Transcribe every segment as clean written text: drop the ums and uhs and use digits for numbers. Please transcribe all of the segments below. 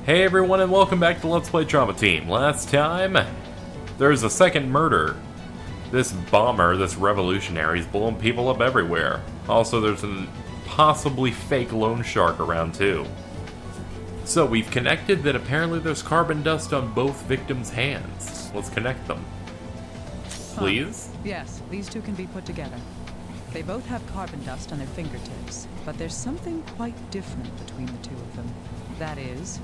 Hey everyone and welcome back to Let's Play Trauma Team. Last time, there's a second murder. This bomber, this revolutionary, is blowing people up everywhere. Also, there's a possibly fake loan shark around too. So we've connected that apparently there's carbon dust on both victims' hands. Let's connect them. Please? Yes, these two can be put together. They both have carbon dust on their fingertips, but there's something quite different between the two of them. That is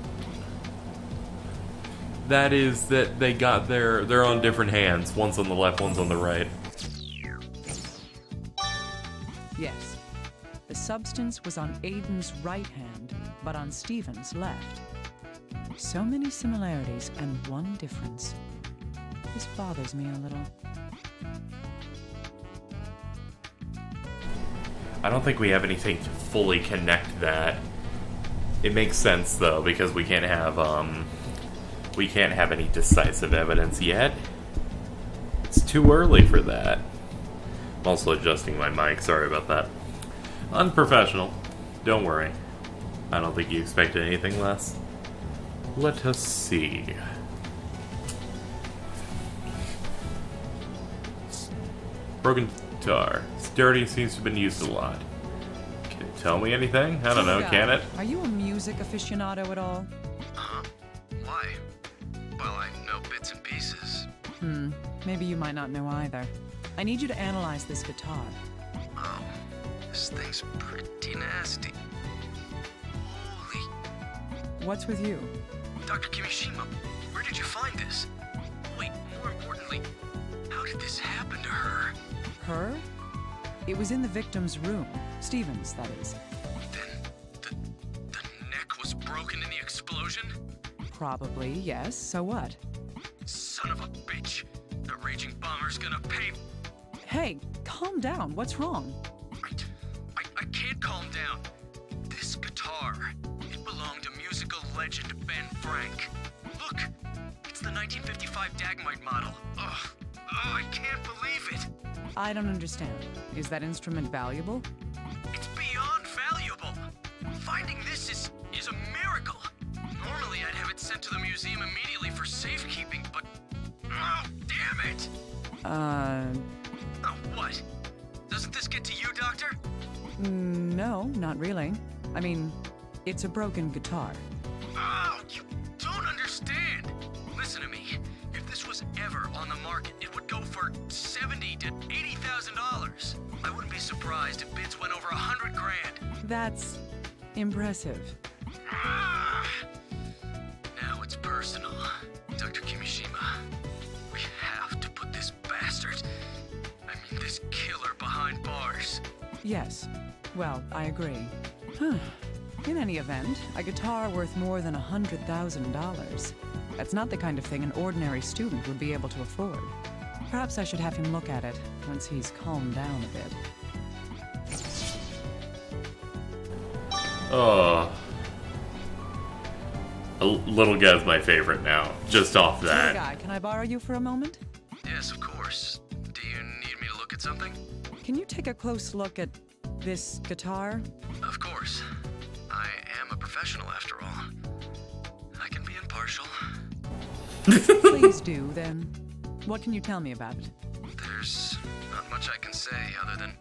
that they got they're on different hands. One's on the left, one's on the right. Yes. The substance was on Aiden's right hand, but on Stephen's left. So many similarities and one difference. This bothers me a little. I don't think we have anything to fully connect that. It makes sense though, because we can't have any decisive evidence yet. It's too early for that. I'm also adjusting my mic, sorry about that. Unprofessional. Don't worry. I don't think you expected anything less. Let us see. Broken guitar. Sturdy seems to have been used a lot. Can it tell me anything? I don't know, can it? Are you a music aficionado at all? Why? Well, I know bits and pieces. Maybe you might not know either. I need you to analyze this guitar. Oh, this thing's pretty nasty. Holy... What's with you? Dr. Kimishima, where did you find this? Wait, more importantly, how did this happen to her? Her? It was in the victim's room. Stephen's, that is. Then, the neck was broken in the explosion? Probably, yes. So what? Son of a bitch. The raging bomber's gonna pay... Hey, calm down. What's wrong? I can't calm down. This guitar, it belonged to musical legend Ben Frank. Look, it's the 1955 Dagmite model. Ugh. Oh, I can't believe it. I don't understand. Is that instrument valuable? It's beyond valuable. Finding this is a miracle. Normally, I'd have it sent to the museum immediately for safekeeping, but... Oh, damn it! Oh, what? Doesn't this get to you, Doctor? No, not really. I mean, it's a broken guitar. Oh, you don't understand. Listen to me. If this was ever on the market, it would go for $70,000 to $80,000. I wouldn't be surprised if bids went over 100 grand. That's impressive. Ah! Now it's personal. Dr. Kimishima, we have to put this bastard, this killer behind bars. Yes. Well, I agree. In any event, a guitar worth more than $100,000. That's not the kind of thing an ordinary student would be able to afford. Perhaps I should have him look at it once he's calmed down a bit. Oh. A little guy's my favorite now, just off that. Hey guy, can I borrow you for a moment? Yes, of course. Do you need me to look at something? Can you take a close look at this guitar? Of course. I am a professional after all. I can be impartial. Please do, then. What can you tell me about it? There's not much I can say other than...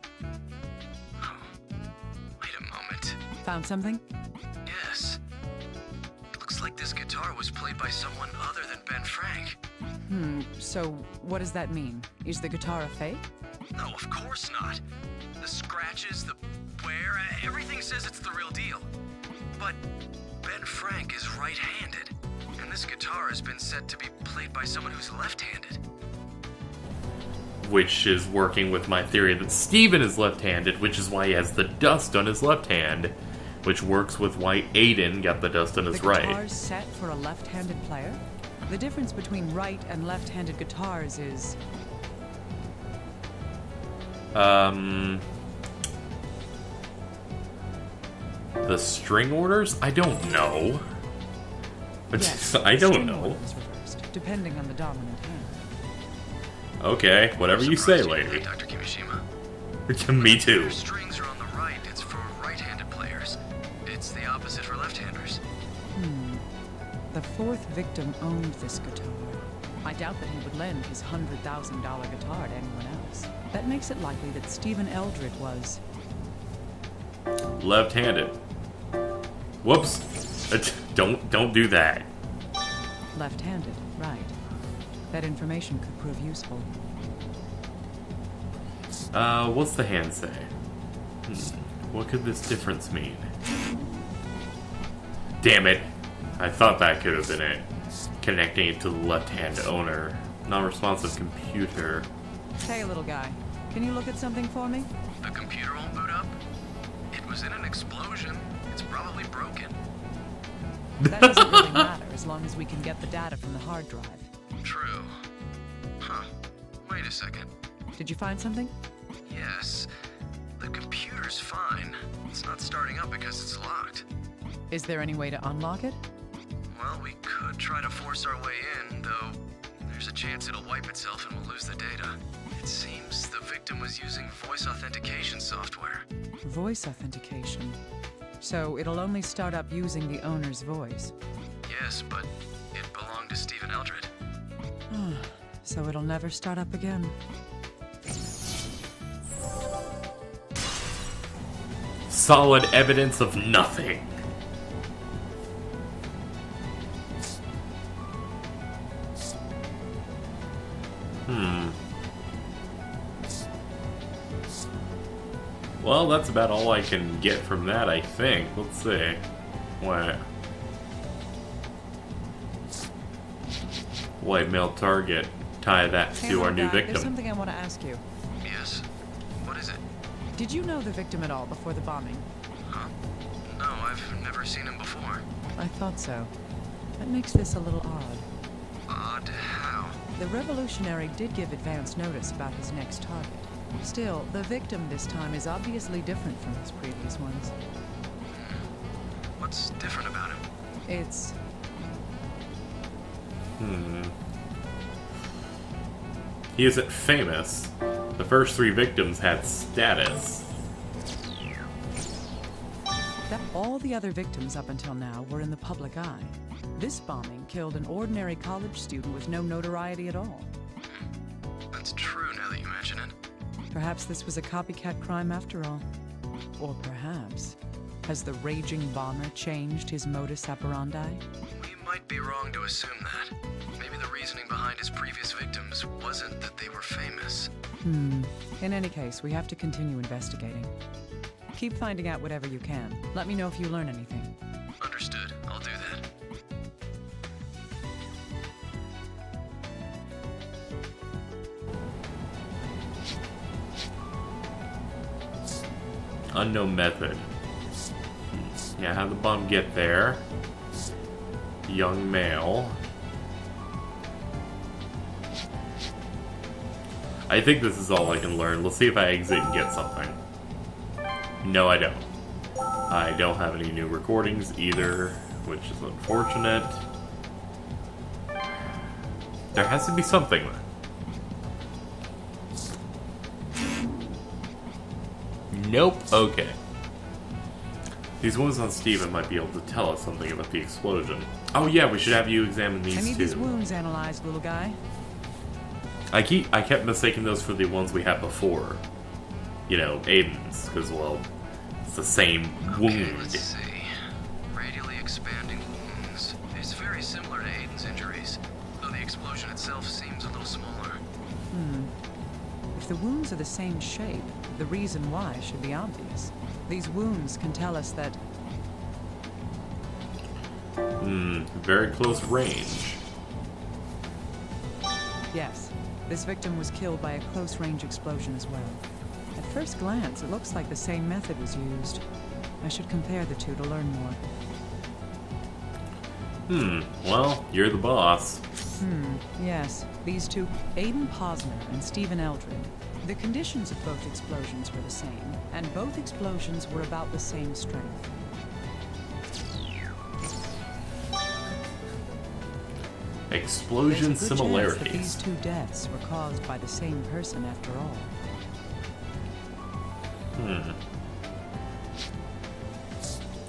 Oh, wait a moment. Found something? Yes. It looks like this guitar was played by someone other than Ben Frank. So what does that mean? Is the guitar a fake? No, of course not. The scratches, the wear, everything says it's the real deal. But Ben Frank is right-handed, and this guitar has been said to be played by someone who's left-handed. Which is working with my theory that Stephen is left-handed, which is why he has the dust on his left hand, which works with why Aiden got the dust on his right. The guitar's set for a left-handed player? The difference between right and left-handed guitars is... The string orders? I don't know. Yes, I don't string know. order is reversed, depending on the dominant hand. Okay, whatever you say, Surprised lady. Dr. Kimishima. Me too. Your strings are on the right, it's for right-handed players. It's the opposite for left-handers. The fourth victim owned this guitar. I doubt that he would lend his $100,000 guitar to anyone else. That makes it likely that Stephen Eldred was... left-handed. Whoops. Don't do that. Left-handed, right. That information could prove useful. What's the hand say? What could this difference mean? Damn it. I thought that could have been it. Connecting it to the left-hand owner. Non-responsive computer. Hey, little guy. Can you look at something for me? The computer won't boot up? It was in an explosion. It's probably broken. That doesn't really matter as long as we can get the data from the hard drive. True. Huh. Wait a second. Did you find something? Yes. The computer's fine. It's not starting up because it's locked. Is there any way to unlock it? Well, we could try to force our way in, though there's a chance it'll wipe itself and we'll lose the data. It seems the victim was using voice authentication software. Voice authentication. So it'll only start up using the owner's voice. Yes, but it belonged to Stephen Eldred. So it'll never start up again. Solid evidence of nothing. Well, that's about all I can get from that, I think. Let's see. What? White male target. Tie that to our new victim. There's something I want to ask you. Yes? What is it? Did you know the victim at all before the bombing? Huh? No, I've never seen him before. I thought so. That makes this a little odd. Odd how? The revolutionary did give advance notice about his next target. Still, the victim this time is obviously different from his previous ones. What's different about him? It's... He isn't famous. The first three victims had status. that all the other victims up until now were in the public eye. This bombing killed an ordinary college student with no notoriety at all. That's true now that you mention it. Perhaps this was a copycat crime after all. Or perhaps, has the raging bomber changed his modus operandi? We might be wrong to assume that. Maybe the reasoning behind his previous victims wasn't that they were famous. In any case, we have to continue investigating. Keep finding out whatever you can. Let me know if you learn anything. Understood. I'll do that. Unknown method. Yeah, how'd the bomb get there? Young male. I think this is all I can learn. Let's see if I exit and get something. No, I don't. I don't have any new recordings either, which is unfortunate. There has to be something. Nope. Okay. These wounds on Steven might be able to tell us something about the explosion. Oh yeah, we should have you examine these I need too. these wounds analyzed, little guy. I kept mistaking those for the ones we had before. You know, Aiden's, because, well, it's the same wound. Let's see. Radially expanding wounds. It's very similar to Aiden's injuries, though the explosion itself seems a little smaller. If the wounds are the same shape, the reason why should be obvious. These wounds can tell us that... Very close range. Yes, this victim was killed by a close-range explosion as well. At first glance, it looks like the same method was used. I should compare the two to learn more. Well, you're the boss. Yes, these two, Aiden Posner and Stephen Eldred. The conditions of both explosions were the same, and both explosions were about the same strength. Explosion There's a good chance that similarities. these two deaths were caused by the same person after all.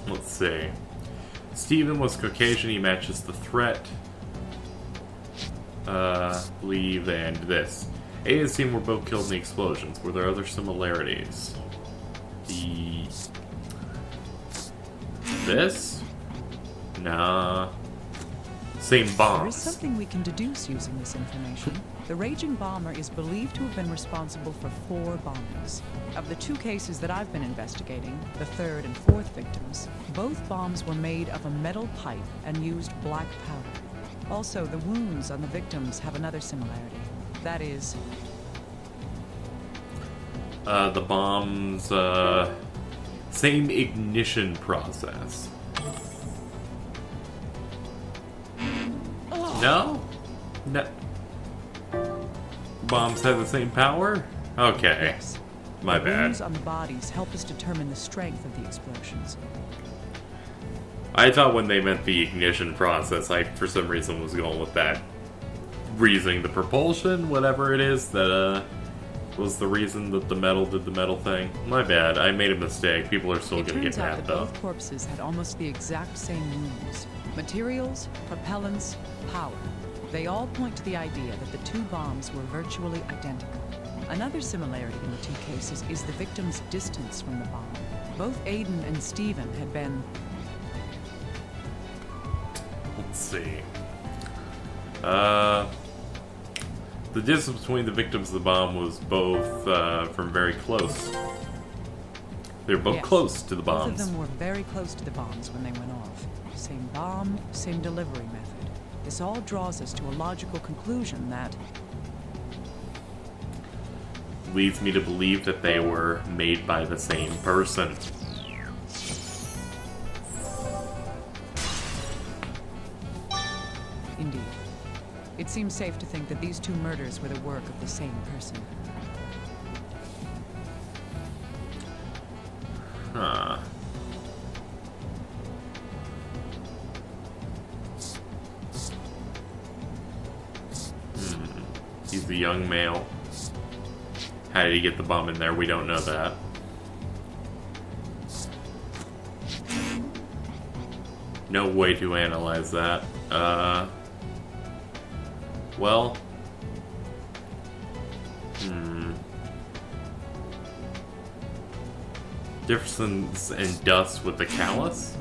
Let's see. Steven was Caucasian, he matches the threat. Believe, and this. A and Steven were both killed in the explosions. Were there other similarities? This? Nah. Same bombs. There is something we can deduce using this information. The raging bomber is believed to have been responsible for 4 bombings. Of the 2 cases that I've been investigating, the 3rd and 4th victims, both bombs were made of a metal pipe and used black powder. Also, the wounds on the victims have another similarity. That is... the bombs, same ignition process. No? No. Bombs have the same power? Okay. Yes. My the bad. wounds on the bodies help us determine the strength of the explosions. I thought when they meant the ignition process, I for some reason was going with that reasoning. The propulsion, whatever it is, that was the reason that the metal did the metal thing. My bad, I made a mistake. People are still gonna get mad though. Both corpses had almost the exact same wounds. Materials, propellants, power. They all point to the idea that the 2 bombs were virtually identical. Another similarity in the 2 cases is the victim's distance from the bomb. Both Aiden and Steven had been... Let's see. The distance between the victims of the bomb was both from very close. They were both close to the bombs. Both of them were very close to the bombs when they went off. Same bomb, same delivery method. This all draws us to a logical conclusion that... leads me to believe that they were made by the same person. Indeed. It seems safe to think that these 2 murders were the work of the same person. Huh. He's a young male. How did he get the bomb in there? We don't know that. No way to analyze that. Well. Difference in dust with the callus?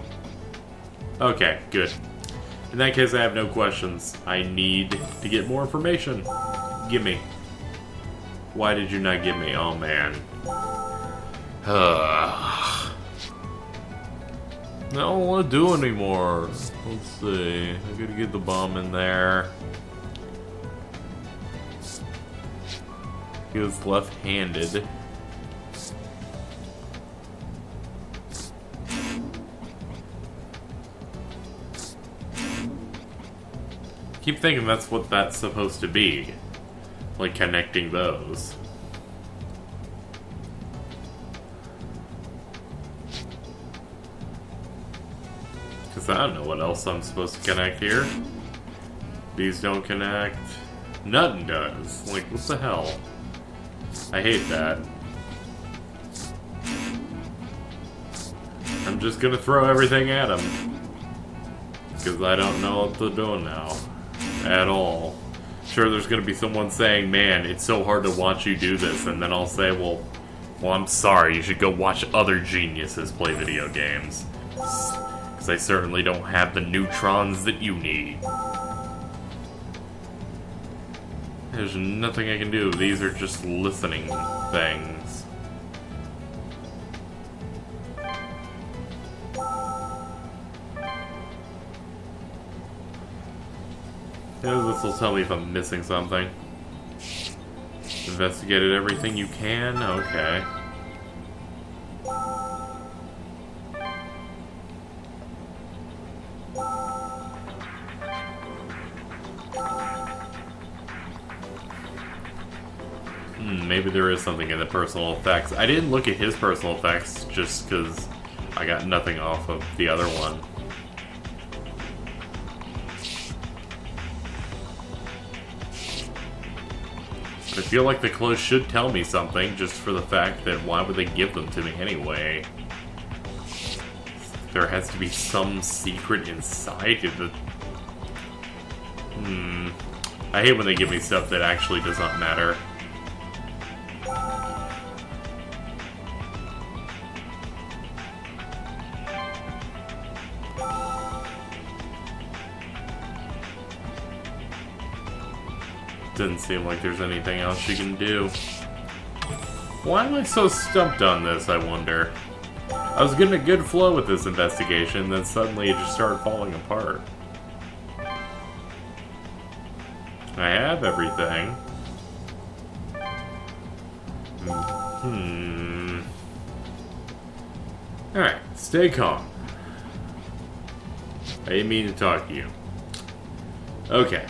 Okay, good. In that case, I have no questions. I need to get more information. Gimme. Why did you not give me? Oh, man. I don't want to do anymore. Let's see. I gotta get the bomb in there. He was left-handed. Keep thinking that's what that's supposed to be. Like connecting those. Because I don't know what else I'm supposed to connect here. These don't connect. Nothing does. Like, what the hell? I hate that. I'm just gonna throw everything at him. Because I don't know what to do now. At all. Sure, there's gonna be someone saying, man, it's so hard to watch you do this, and then I'll say, well, I'm sorry, you should go watch other geniuses play video games. Because I certainly don't have the neutrons that you need. There's nothing I can do. These are just listening things. This will tell me if I'm missing something. Investigated everything you can? Okay. Maybe there is something in the personal effects. I didn't look at his personal effects just because I got nothing off of the other one. I feel like the clothes should tell me something, just for the fact that why would they give them to me anyway? there has to be some secret inside of the... I hate when they give me stuff that actually does not matter. Doesn't seem like there's anything else you can do. Why am I so stumped on this, I wonder? I was getting a good flow with this investigation, then suddenly it just started falling apart. I have everything. Alright, stay calm. I didn't mean to talk to you. Okay.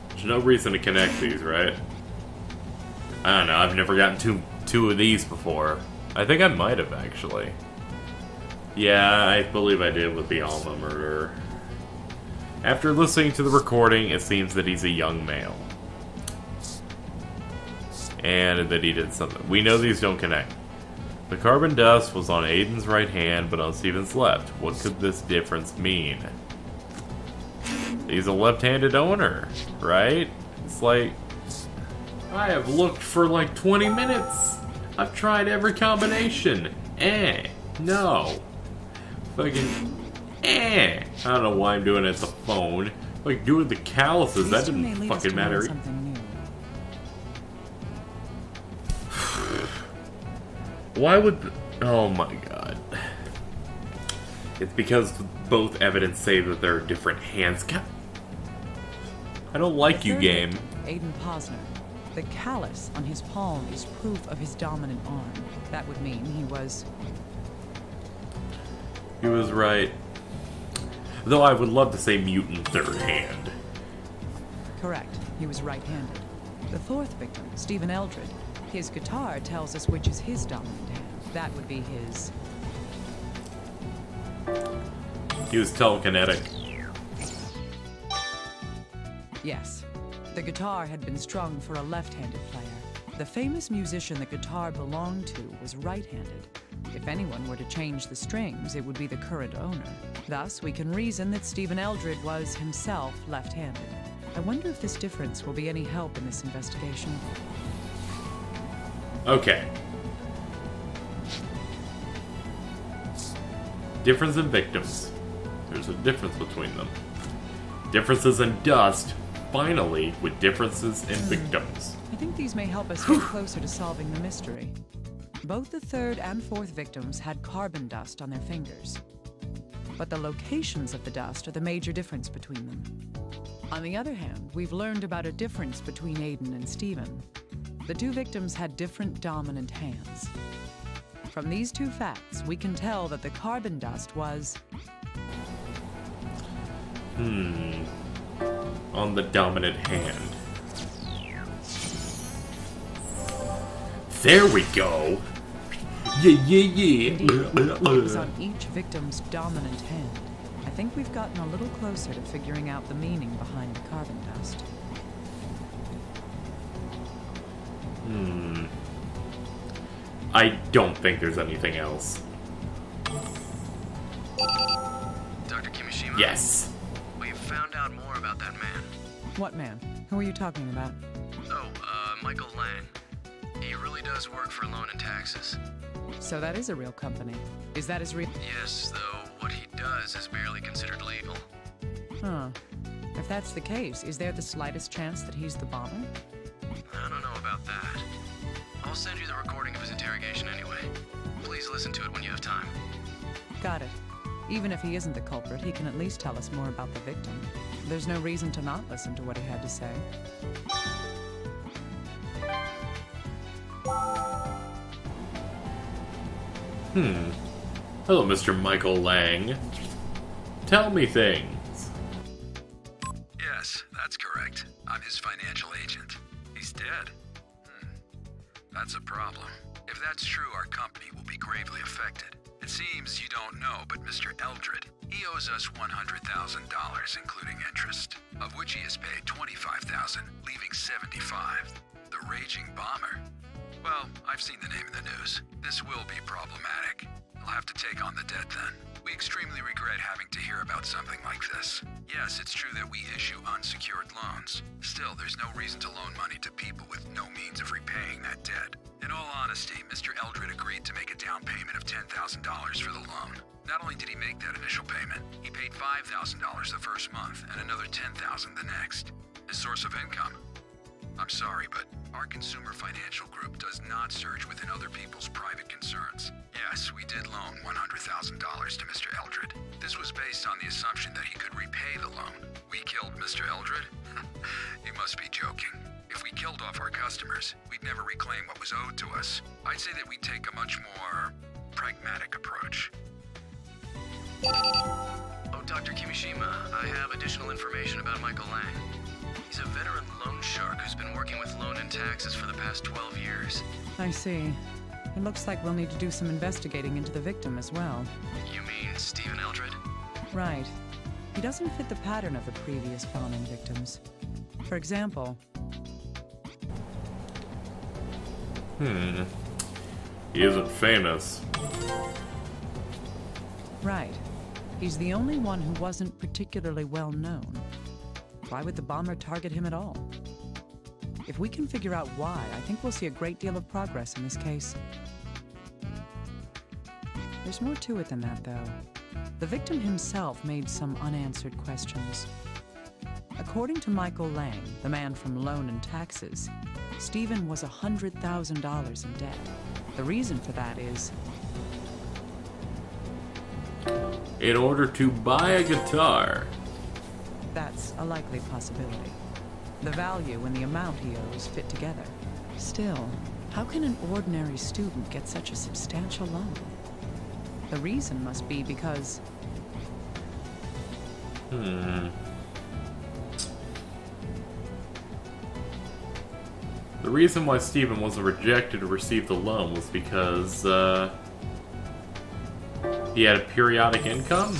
There's no reason to connect these, right? I don't know, I've never gotten two of these before. I think I might have, actually. Yeah, I believe I did with the Alma murder. After listening to the recording, it seems that he's a young male. And that he did something. We know these don't connect. The carbon dust was on Aiden's right hand, but on Steven's left. What could this difference mean? He's a left-handed owner, right? It's like... I have looked for like 20 minutes. I've tried every combination. No. Fucking... I don't know why I'm doing it at the phone. Like, doing the calluses, that didn't fucking matter. Why would... Oh my god. It's because both evidence say that there are different hands. I don't like you, game. Aiden Posner. The callus on his palm is proof of his dominant arm. That would mean he was... He was right. Though I would love to say mutant third hand. Correct. He was right-handed. The fourth victim, Stephen Eldred. His guitar tells us which is his dominant hand. That would be his... He was telekinetic. Yes. The guitar had been strung for a left-handed player. The famous musician the guitar belonged to was right-handed. If anyone were to change the strings, it would be the current owner. Thus, we can reason that Stephen Eldred was himself left-handed. I wonder if this difference will be any help in this investigation. Okay. Difference in victims. There's a difference between them. Differences in dust, finally, with differences in victims. I think these may help us get closer to solving the mystery. Both the third and fourth victims had carbon dust on their fingers. But the locations of the dust are the major difference between them. On the other hand, we've learned about a difference between Aiden and Stephen. The two victims had different dominant hands. From these two facts, we can tell that the carbon dust was... on the dominant hand. There we go! Yeah. Indeed, it was on each victim's dominant hand. I think we've gotten a little closer to figuring out the meaning behind the carbon dust. I don't think there's anything else. Dr. Kimishima? Yes. We've found out more about that man. What man? Who are you talking about? Oh, Michael Lang. He really does work for Loan and Taxes. So that is a real company. Is that his real... Yes, though what he does is barely considered legal. Huh. If that's the case, is there the slightest chance that he's the bomber? I don't know about that. I'll send you the recording of his interrogation anyway. Please listen to it when you have time. Got it. Even if he isn't the culprit, he can at least tell us more about the victim. There's no reason to not listen to what he had to say. Hello, Mr. Michael Lang. Tell me things. Yes, that's correct. I'm his financial agent. He's dead. That's a problem. If that's true, our company will be gravely affected. It seems you don't know, but Mr. Eldred, he owes us $100,000, including interest, of which he has paid $25,000, leaving $75,000. The raging bomber. Well, I've seen the name in the news. This will be problematic. You'll have to take on the debt then. We extremely regret having to hear about something like this. Yes, it's true that we issue unsecured loans. Still, there's no reason to loan money to people with no means of repaying that debt. In all honesty, Mr. Eldred agreed to make a down payment of $10,000 for the loan. Not only did he make that initial payment, he paid $5,000 the first month and another $10,000 the next. His source of income? I'm sorry, but our consumer financial group does not surge within other people's private concerns. Yes, we did loan $100,000 to Mr. Eldred. This was based on the assumption that he could repay the loan. We killed Mr. Eldred? You must be joking. If we killed off our customers, we'd never reclaim what was owed to us. I'd say that we'd take a much more pragmatic approach. Oh, Dr. Kimishima, I have additional information about Michael Lang. He's a veteran loan shark who's been working with loan and taxes for the past 12 years. I see. It looks like we'll need to do some investigating into the victim as well. You mean Stephen Eldred? Right. He doesn't fit the pattern of the previous bombing victims. For example... He isn't famous. Right. He's the only one who wasn't particularly well known. Why would the bomber target him at all? If we can figure out why, I think we'll see a great deal of progress in this case. There's more to it than that, though. The victim himself made some unanswered questions. According to Michael Lang, the man from Loan and Taxes, Stephen was $100,000 in debt. The reason for that is... In order to buy a guitar. That's a likely possibility. The value and the amount he owes fit together. Still, how can an ordinary student get such a substantial loan? The reason must be because... The reason why Stephen wasn't rejected to receive the loan was because, he had a periodic income?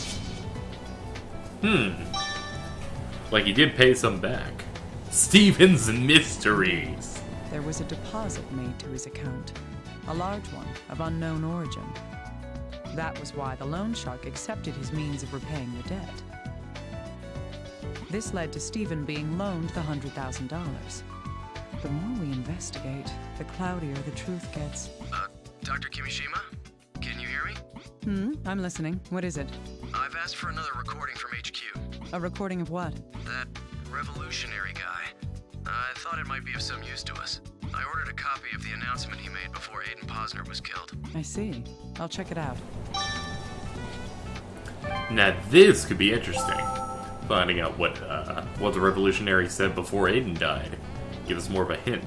Like he did pay some back. Stephen's mysteries! There was a deposit made to his account. A large one, of unknown origin. That was why the loan shark accepted his means of repaying the debt. This led to Stephen being loaned the $100,000. The more we investigate, the cloudier the truth gets. Dr. Kimishima? Can you hear me? I'm listening. What is it? I've asked for another recording from HQ. A recording of what? That revolutionary guy. I thought it might be of some use to us. I ordered a copy of the announcement he made before Aiden Posner was killed. I see. I'll check it out. Now this could be interesting. Finding out what the revolutionary said before Aiden died. Give us more of a hint.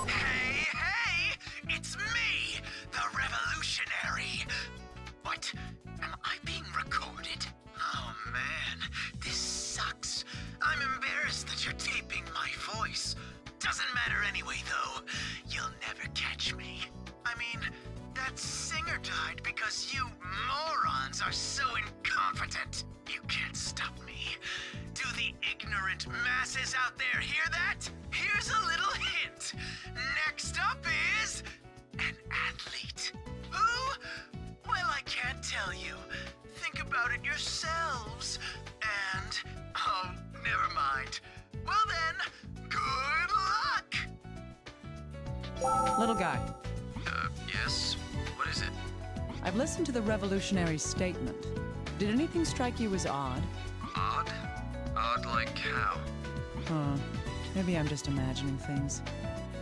Hey! It's me! The revolutionary! What? Am I being recorded? Oh man, this sucks. I'm embarrassed that you're taping my voice. Doesn't matter anyway, though. You'll never catch me. I mean, that singer died because you morons are so incompetent. You can't stop me. Do the ignorant masses out there hear that? Here's a little hint. Next up is an athlete. Who? Well, I can't tell you. Think about it yourselves. And, oh, never mind. Well then, good luck! Little guy, Yes? What is it? I've listened to the revolutionary's statement. Did anything strike you as odd? Odd? Odd like how? Maybe I'm just imagining things.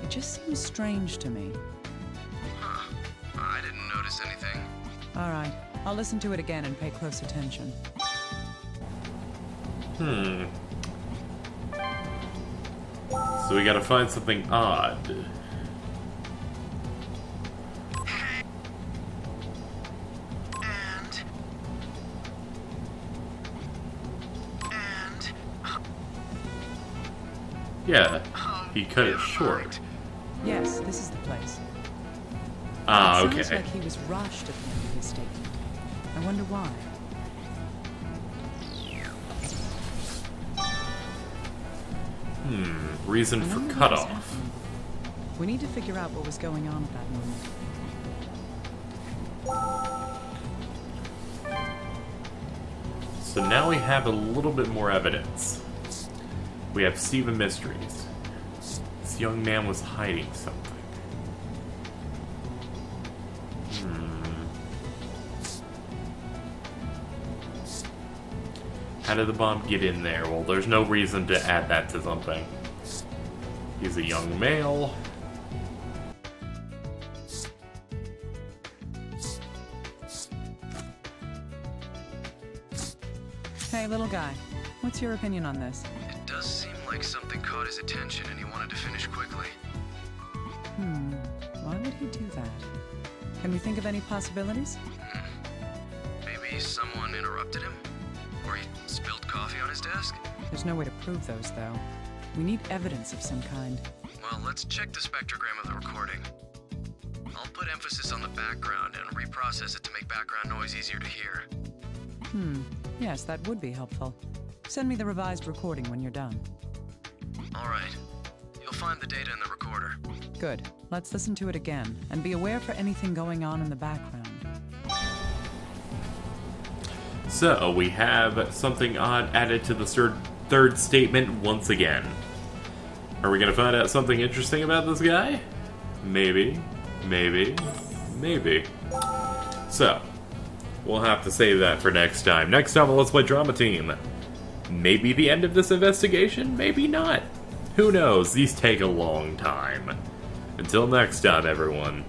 It just seems strange to me. Huh. I didn't notice anything. All right, I'll listen to it again and pay close attention. So we gotta find something odd. Yeah, he cut it short. Yes, this is the place. Ah, It sounds okay. like he was rushed at the end of his statement. I wonder why. Reason I for wonder what was cutoff. happening. We need to figure out what was going on at that moment. So now we have a little bit more evidence. We have Stephen Mysteries. This young man was hiding something. How did the bomb get in there? Well, there's no reason to add that to something. He's a young male. Hey, little guy. What's your opinion on this? It does seem like something caught his attention and he wanted to finish quickly. Why would he do that? Can we think of any possibilities? Maybe someone interrupted him? Or he spilled coffee on his desk? There's no way to prove those, though. We need evidence of some kind. Well, let's check the spectrogram of the recording. I'll put emphasis on the background and reprocess it to make background noise easier to hear. Yes, that would be helpful. Send me the revised recording when you're done. Alright. You'll find the data in the recorder. Good. Let's listen to it again, and be aware for anything going on in the background. So, we have something odd added to the third statement once again. Are we going to find out something interesting about this guy? Maybe. Maybe. Maybe. So, we'll have to save that for next time. Next time on Let's Play Drama Team. Maybe the end of this investigation? Maybe not. Who knows? These take a long time. Until next time, everyone.